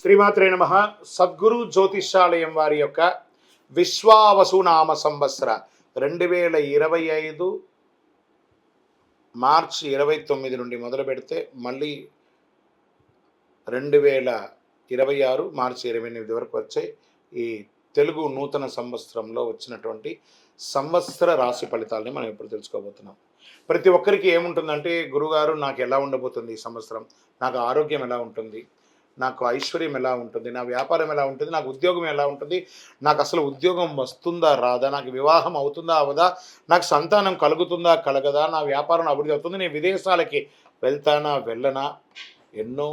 శ్రీమాత్రే నమః. సద్గురు జ్యోతిష్యాలయం వారి యొక్క విశ్వావసునామ సంవత్సర 2025 మార్చి 29 నుండి మొదలు పెడితే మళ్ళీ 2026 మార్చి 28 వరకు వచ్చే ఈ తెలుగు నూతన సంవత్సరంలో వచ్చినటువంటి సంవత్సర రాశి ఫలితాలని మనం ఇప్పుడు తెలుసుకోబోతున్నాం. ప్రతి ఒక్కరికి ఏముంటుందంటే, గురుగారు నాకు ఎలా ఉండబోతుంది ఈ సంవత్సరం, నాకు ఆరోగ్యం ఎలా ఉంటుంది, నాకు ఐశ్వర్యం ఎలా ఉంటుంది, నా వ్యాపారం ఎలా ఉంటుంది, నాకు ఉద్యోగం ఎలా ఉంటుంది, నాకు అసలు ఉద్యోగం వస్తుందా రాదా, నాకు వివాహం అవుతుందా అవదా, నాకు సంతానం కలుగుతుందా కలగదా, నా వ్యాపారం అభివృద్ధి అవుతుంది, నేను విదేశాలకి వెళ్తానా వెళ్ళనా, ఎన్నో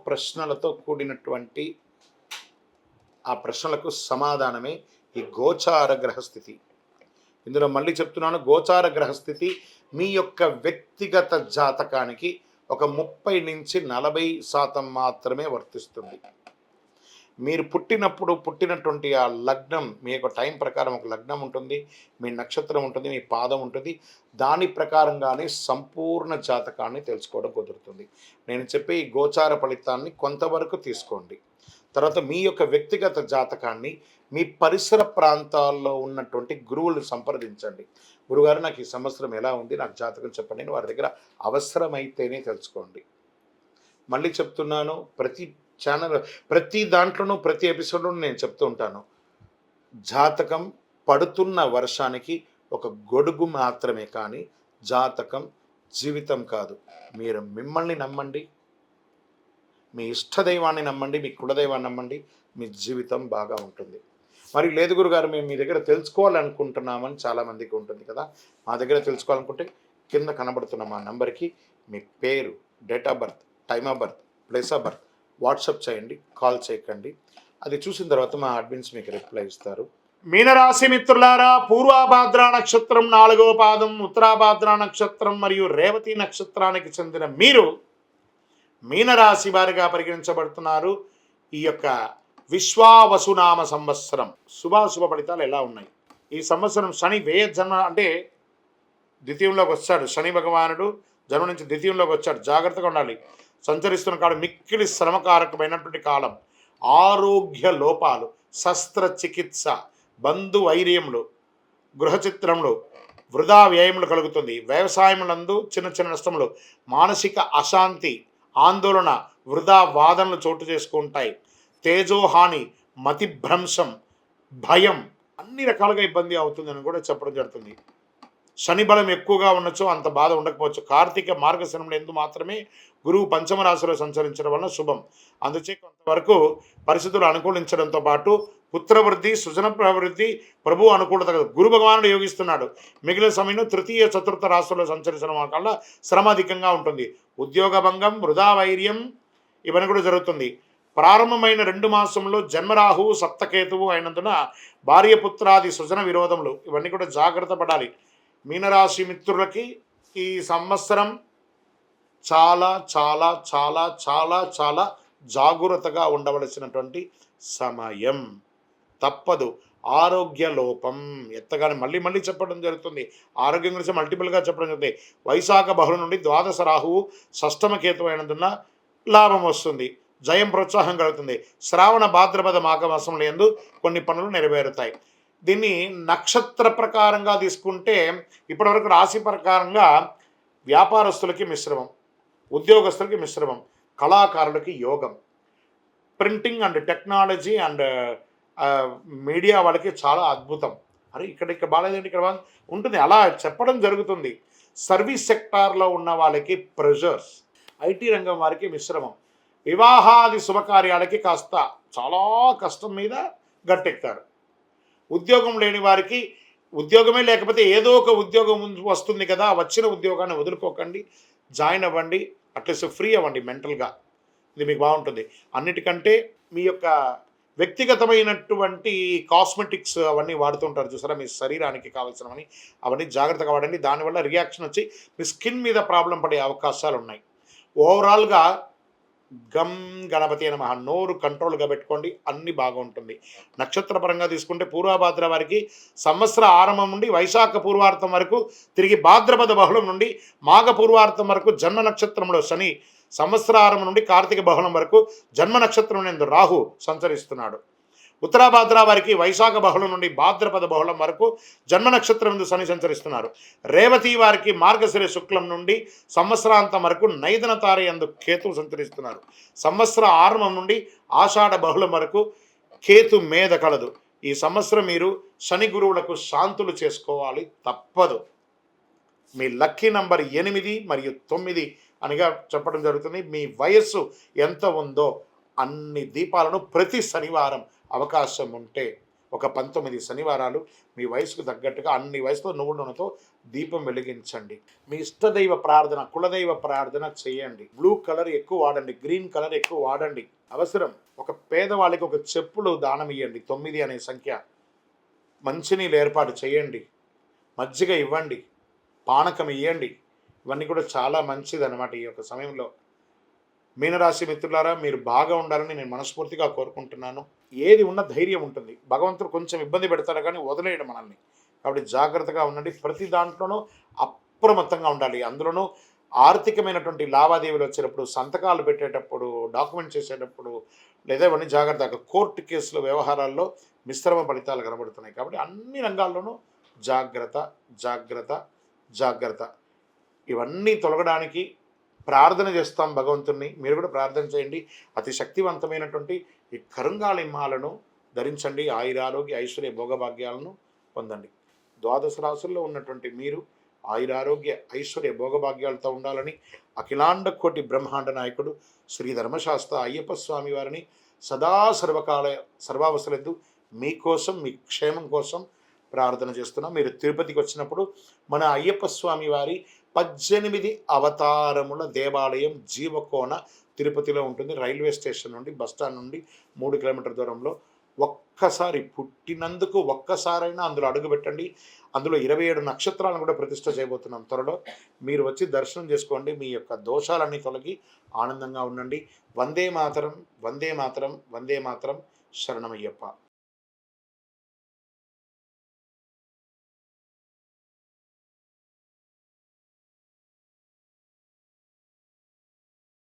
ప్రశ్నలతో కూడినటువంటి ఆ ప్రశ్నలకు సమాధానమే ఈ గోచార గ్రహస్థితి. ఇందులో మళ్ళీ చెప్తున్నాను, గోచార గ్రహస్థితి మీ యొక్క వ్యక్తిగత జాతకానికి ఒక 30 నుంచి 40% మాత్రమే వర్తిస్తుంది. మీరు పుట్టినటువంటి ఆ లగ్నం, మీ యొక్క టైం ప్రకారం ఒక లగ్నం ఉంటుంది, మీ నక్షత్రం ఉంటుంది, మీ పాదం ఉంటుంది. దాని ప్రకారంగానే సంపూర్ణ జాతకాన్ని తెలుసుకోవడం కుదురుతుంది. నేను చెప్పే ఈ గోచార ఫలితాన్ని కొంతవరకు తీసుకోండి. తర్వాత మీ యొక్క వ్యక్తిగత జాతకాన్ని మీ పరిసర ప్రాంతాల్లో ఉన్నటువంటి గురువులను సంప్రదించండి. గురుగారు నాకు ఈ సంవత్సరం ఎలా ఉంది, నాకు జాతకం చెప్పండి అని వారి దగ్గర అవసరమైతేనే తెలుసుకోండి. మళ్ళీ చెప్తున్నాను, ప్రతి దాంట్లోనూ ప్రతి ఎపిసోడ్లోనూ నేను చెప్తూ ఉంటాను, జాతకం పడుతున్న వర్షానికి ఒక గొడుగు మాత్రమే, కానీ జాతకం జీవితం కాదు. మీరు మిమ్మల్ని నమ్మండి, మీ ఇష్టదైవాన్ని నమ్మండి, మీ కులదైవాన్ని నమ్మండి, మీ జీవితం బాగా ఉంటుంది. మరి లేదు గురుగారు, మేము మీ దగ్గర తెలుసుకోవాలనుకుంటున్నామని చాలామందికి ఉంటుంది కదా. మా దగ్గర తెలుసుకోవాలనుకుంటే కింద కనబడుతున్న మా నెంబర్కి మీ పేరు, date of birth, time of birth, place of birth WhatsApp చేయండి, కాల్ చేయకండి. అది చూసిన తర్వాత మా అడ్మిన్స్ మీకు రిప్లై ఇస్తారు. మీనరాశి మిత్రులారా, పూర్వాభాద్ర నక్షత్రం 4వ పాదం, ఉత్తరాభాద్ర నక్షత్రం మరియు రేవతి నక్షత్రానికి చెందిన మీరు మీనరాశి వారిగా పరిగణించబడుతున్నారు. ఈ యొక్క విశ్వావసునామ సంవత్సరం శుభాశుభ ఫలితాలు ఎలా ఉన్నాయి? ఈ సంవత్సరం శని వ్యయ జన్మ అంటే ద్వితీయంలోకి వచ్చాడు. శని భగవానుడు జన్మ నుంచి ద్వితీయంలోకి వచ్చాడు. జాగ్రత్తగా ఉండాలి. సంచరిస్తున్న కాలం మిక్కిలి శ్రమకారకమైనటువంటి కాలం. ఆరోగ్య లోపాలు, శస్త్రచికిత్స, బంధు వైర్యములు, గృహచిత్రములు, వృధా వ్యయములు కలుగుతుంది. వ్యవసాయములందు చిన్న చిన్న నష్టములు, మానసిక అశాంతి, ఆందోళన, వృధా వాదనలు చోటు చేసుకుంటాయి. తేజోహాని, మతిభ్రంశం, భయం, అన్ని రకాలుగా ఇబ్బంది అవుతుందని కూడా చెప్పడం జరుగుతుంది. శని బలం ఎక్కువగా ఉండొచ్చు, అంత బాధ ఉండకపోవచ్చు. కార్తీక మార్గశిరంలో ఎందు మాత్రమే గురువు పంచమ రాశిలో సంచరించడం వలన శుభం. అందుచే కొంతవరకు పరిస్థితులు అనుకూలించడంతో పాటు పుత్రవృద్ధి, సృజన ప్రవృద్ధి, ప్రభు అనుకూలత, గురు భగవానుడు యోగిస్తున్నాడు. మిగిలిన సమయంలో తృతీయ చతుర్థ రాశుల్లో సంచరించడం వల్ల శ్రమ అధికంగా ఉంటుంది. ఉద్యోగ భంగం, వృధా వైర్యం ఇవన్నీ కూడా జరుగుతుంది. ప్రారంభమైన 2 మాసంలో జన్మరాహువు సప్తకేతువు అయినందున భార్యపుత్రాది సృజన విరోధములు ఇవన్నీ కూడా జాగ్రత్త పడాలి. మీనరాశి మిత్రులకి ఈ సంవత్సరం చాలా చాలా చాలా చాలా చాలా జాగ్రత్తగా ఉండవలసినటువంటి సమయం. తప్పదు. ఆరోగ్య లోపం ఎత్తగానే మళ్ళీ చెప్పడం జరుగుతుంది. ఆరోగ్యం గురించి మల్టిపుల్గా చెప్పడం జరుగుతుంది. వైశాఖ బహుళ నుండి ద్వాదశ రాహువు షష్టమ కేతు అయినందున లాభం వస్తుంది, జయం ప్రోత్సాహం కలుగుతుంది. శ్రావణ భాద్రపద మాఘమాసంలో యందు కొన్ని పనులు నెరవేరుతాయి. దీన్ని నక్షత్ర ప్రకారంగా తీసుకుంటే ఇప్పటివరకు రాశి ప్రకారంగా వ్యాపారస్తులకి మిశ్రమం, ఉద్యోగస్తులకి మిశ్రమం, కళాకారులకి యోగం, printing and technology and media వాళ్ళకి చాలా అద్భుతం. అరే ఇక్కడ బాగాలేదండి, ఇక్కడ ఉంటుంది, అలా చెప్పడం జరుగుతుంది. సర్వీస్ సెక్టార్లో ఉన్న వాళ్ళకి ప్రెషర్స్, ఐటీ రంగం వారికి మిశ్రమం, వివాహాది శుభకార్యాలకి కాస్త చాలా కష్టం మీద గట్టెక్తారు. ఉద్యోగం లేని వారికి ఉద్యోగమే లేకపోతే ఏదో ఒక ఉద్యోగం వస్తుంది కదా, వచ్చిన ఉద్యోగాన్ని వదులుకోకండి, జాయిన్ అవ్వండి, అట్లీస్ట్ ఫ్రీ అవ్వండి మెంటల్గా. ఇది మీకు బాగుంటుంది. అన్నిటికంటే మీ యొక్క వ్యక్తిగతమైనటువంటి కాస్మెటిక్స్ అవన్నీ వాడుతుంటారు చూసారా, మీ శరీరానికి కావాల్సినవని, అవన్నీ జాగ్రత్తగా వాడండి. దానివల్ల రియాక్షన్ వచ్చి మీ స్కిన్ మీద ప్రాబ్లం పడే అవకాశాలు ఉన్నాయి. ఓవరాల్గా గం గణపతి నమః, నోరు కంట్రోల్గా పెట్టుకోండి, అన్ని బాగుంటుంది. నక్షత్రపరంగా తీసుకుంటే పూర్వభాద్ర వారికి సంవత్సర ఆరంభం నుండి వైశాఖ పూర్వార్థం వరకు, తిరిగి భాద్రపద బహుళం నుండి మాఘ పూర్వార్థం వరకు జన్మ నక్షత్రంలో శని సంవత్సరారం నుండి కార్తీక బహుళం వరకు జన్మ నక్షత్రం నందు రాహు సంచరిస్తున్నాడు. ఉత్తరాభాద్ర వారికి వైశాఖ బహుళం నుండి భాద్రపద బహుళం వరకు జన్మ నక్షత్రం నందు శని సంచరిస్తున్నారు. రేవతి వారికి మార్గశిర శుక్లం నుండి సంవత్సరాంతం వరకు నైదన తార యందు కేతువు సంచరిస్తున్నారు. సంవత్సర ఆరంభం నుండి ఆషాఢ బహుళం వరకు కేతు మేధ కలదు. ఈ సంవత్సరం మీరు శని గురువులకు శాంతులు చేసుకోవాలి, తప్పదు. మీ లక్కీ నంబర్ 8 మరియు 9 అనిగా చెప్పడం జరుగుతుంది. మీ వయస్సు ఎంత ఉందో అన్ని దీపాలను ప్రతి శనివారం అవకాశం ఉంటే ఒక 19 శనివారాలు మీ వయసుకు తగ్గట్టుగా అన్ని వయసుతో నువ్వుల నూనెతో దీపం వెలిగించండి. మీ ఇష్టదైవ ప్రార్థన, కులదైవ ప్రార్థన చేయండి. బ్లూ కలర్ ఎక్కువ వాడండి, గ్రీన్ కలర్ ఎక్కువ వాడండి. అవసరం. ఒక పేదవాళ్ళకి ఒక చెప్పులు దానం ఇవ్వండి, 9 అనే సంఖ్య. మంచినీళ్ళు ఏర్పాటు చేయండి, మజ్జిగ ఇవ్వండి, పానకం ఇవ్వండి. ఇవన్నీ కూడా చాలా మంచిది అన్నమాట. ఈ యొక్క సమయంలో మీనరాశి మిత్రులారా, మీరు బాగా ఉండాలని నేను మనస్ఫూర్తిగా కోరుకుంటున్నాను. ఏది ఉన్న ధైర్యం ఉంటుంది. భగవంతుడు కొంచెం ఇబ్బంది పెడతాడు కానీ వదిలేయడం మనల్ని. కాబట్టి జాగ్రత్తగా ఉండండి. ప్రతి దాంట్లోనూ అప్రమత్తంగా ఉండాలి. అందులోనూ ఆర్థికమైనటువంటి లావాదేవీలు వచ్చేటప్పుడు, సంతకాలు పెట్టేటప్పుడు, డాక్యుమెంట్ చేసేటప్పుడు, లేదా ఇవన్నీ జాగ్రత్తగా. కోర్టు కేసుల వ్యవహారాల్లో మిశ్రమ ఫలితాలు కనబడుతున్నాయి. కాబట్టి అన్ని రంగాల్లోనూ జాగ్రత్త, జాగ్రత్త, జాగ్రత్త. ఇవన్నీ తొలగడానికి ప్రార్థన చేస్తాం భగవంతుణ్ణి. మీరు కూడా ప్రార్థన చేయండి. అతి శక్తివంతమైనటువంటి ఈ కరుంగాళి మాలను ధరించండి. ఆయురారోగ్య ఐశ్వర్య భోగభాగ్యాలను పొందండి. ద్వాదశ రాశుల్లో ఉన్నటువంటి మీరు ఆయురారోగ్య ఐశ్వర్య భోగభాగ్యాలతో ఉండాలని అఖిలాండ కోటి బ్రహ్మాండ నాయకుడు శ్రీ ధర్మశాస్త్ర అయ్యప్ప స్వామి వారిని సదా సర్వకాల సర్వావసరద్దు మీకోసం, మీ క్షేమం కోసం ప్రార్థన చేస్తున్నాం. మీరు తిరుపతికి వచ్చినప్పుడు మన అయ్యప్ప స్వామి వారి 18 అవతారముల దేవాలయం జీవకోన తిరుపతిలో ఉంటుంది. రైల్వే స్టేషన్ నుండి, బస్టాండ్ నుండి 3 కిలోమీటర్ల దూరంలో. ఒక్కసారి పుట్టినందుకు ఒక్కసారైనా అందులో అడుగుపెట్టండి. అందులో 27 నక్షత్రాలను కూడా ప్రతిష్ఠ చేయబోతున్నాం త్వరలో. మీరు వచ్చి దర్శనం చేసుకోండి. మీ యొక్క దోషాలన్నీ తొలగి ఆనందంగా ఉండండి. వందే మాతరం, వందే మాతరం, వందే మాతరం. శరణమయ్యప్ప.